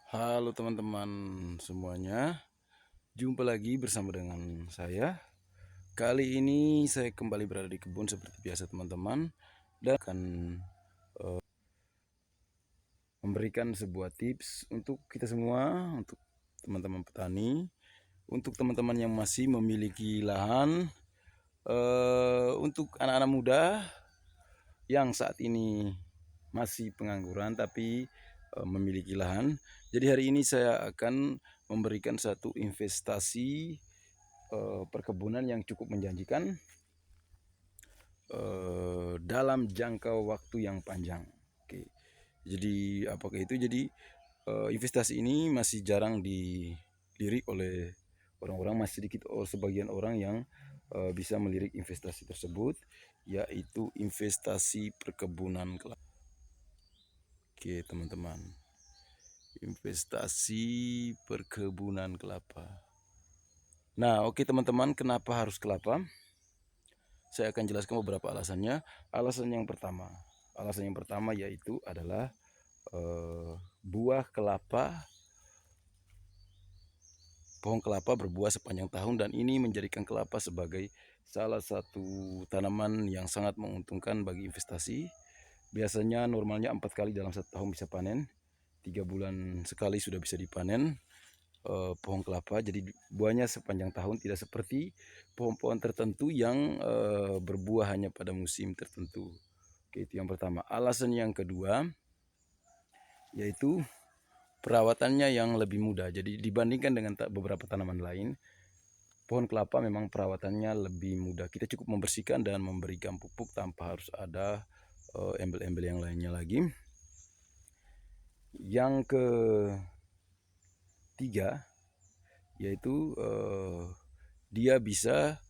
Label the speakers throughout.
Speaker 1: Halo teman-teman semuanya, jumpa lagi bersama dengan saya. Kali ini saya kembali berada di kebun seperti biasa teman-teman, dan akan memberikan sebuah tips untuk kita semua, untuk teman-teman petani, untuk teman-teman yang masih memiliki lahan, untuk anak-anak muda yang saat ini masih pengangguran tapi memiliki lahan. Jadi hari ini saya akan memberikan satu investasi perkebunan yang cukup menjanjikan dalam jangka waktu yang panjang. Oke. Jadi apakah itu? Jadi investasi ini masih jarang dilirik oleh orang-orang, masih sedikit sebagian orang yang bisa melirik investasi tersebut, yaitu investasi perkebunan kelapa. Oke teman-teman, investasi perkebunan kelapa. Nah oke teman-teman, kenapa harus kelapa? Saya akan jelaskan beberapa alasannya. Alasan yang pertama yaitu adalah buah kelapa, pohon kelapa berbuah sepanjang tahun, dan ini menjadikan kelapa sebagai salah satu tanaman yang sangat menguntungkan bagi investasi. Biasanya normalnya 4 kali dalam 1 tahun bisa panen, 3 bulan sekali sudah bisa dipanen pohon kelapa. Jadi buahnya sepanjang tahun, tidak seperti pohon-pohon tertentu yang berbuah hanya pada musim tertentu. Oke, itu yang pertama. Alasan yang kedua yaitu perawatannya yang lebih mudah. Jadi dibandingkan dengan beberapa tanaman lain, pohon kelapa memang perawatannya lebih mudah. Kita cukup membersihkan dan memberikan pupuk tanpa harus ada embel-embel yang lainnya lagi. Yang ketiga yaitu dia bisa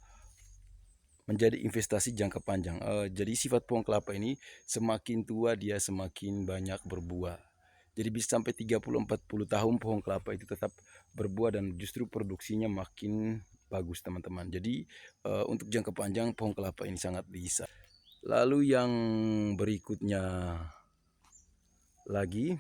Speaker 1: menjadi investasi jangka panjang. Jadi sifat pohon kelapa ini semakin tua dia semakin banyak berbuah. Jadi bisa sampai 30-40 tahun pohon kelapa itu tetap berbuah dan justru produksinya makin bagus teman-teman. Jadi untuk jangka panjang pohon kelapa ini sangat bisa. Lalu yang berikutnya lagi,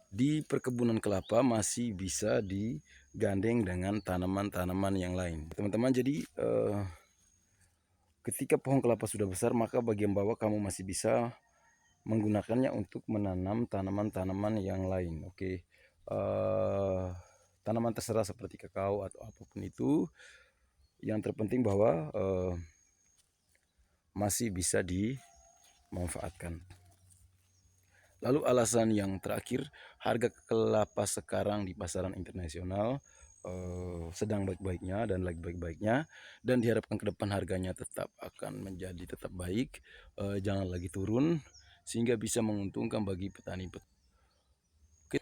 Speaker 1: di perkebunan kelapa masih bisa digandeng dengan tanaman-tanaman yang lain teman-teman. Jadi ketika pohon kelapa sudah besar, maka bagian bawah kamu masih bisa menggunakannya untuk menanam tanaman-tanaman yang lain. Oke, tanaman terserah seperti kakao atau apapun itu, yang terpenting bahwa masih bisa dimanfaatkan. Lalu alasan yang terakhir, harga kelapa sekarang di pasaran internasional sedang baik-baiknya dan lagi baik-baiknya, dan diharapkan ke depan harganya tetap akan menjadi tetap baik, jangan lagi turun, sehingga bisa menguntungkan bagi petani. Oke,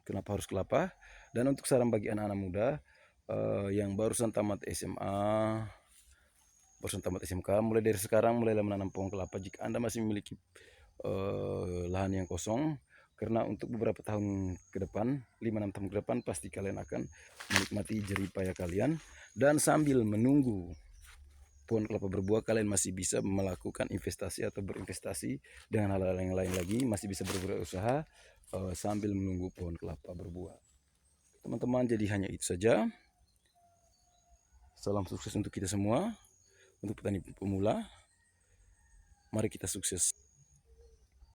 Speaker 1: kenapa harus kelapa? Dan untuk saran bagi anak-anak muda yang barusan tamat SMA, barusan tamat SMK, mulai dari sekarang mulailah menanam pohon kelapa jika Anda masih memiliki lahan yang kosong, karena untuk beberapa tahun ke depan, 5-6 tahun ke depan, pasti kalian akan menikmati jerih payah kalian. Dan sambil menunggu pohon kelapa berbuah, kalian masih bisa melakukan investasi atau berinvestasi dengan hal-hal yang lain lagi, masih bisa berusaha sambil menunggu pohon kelapa berbuah teman-teman. Jadi hanya itu saja. Salam sukses untuk kita semua, untuk petani pemula. Mari kita sukses.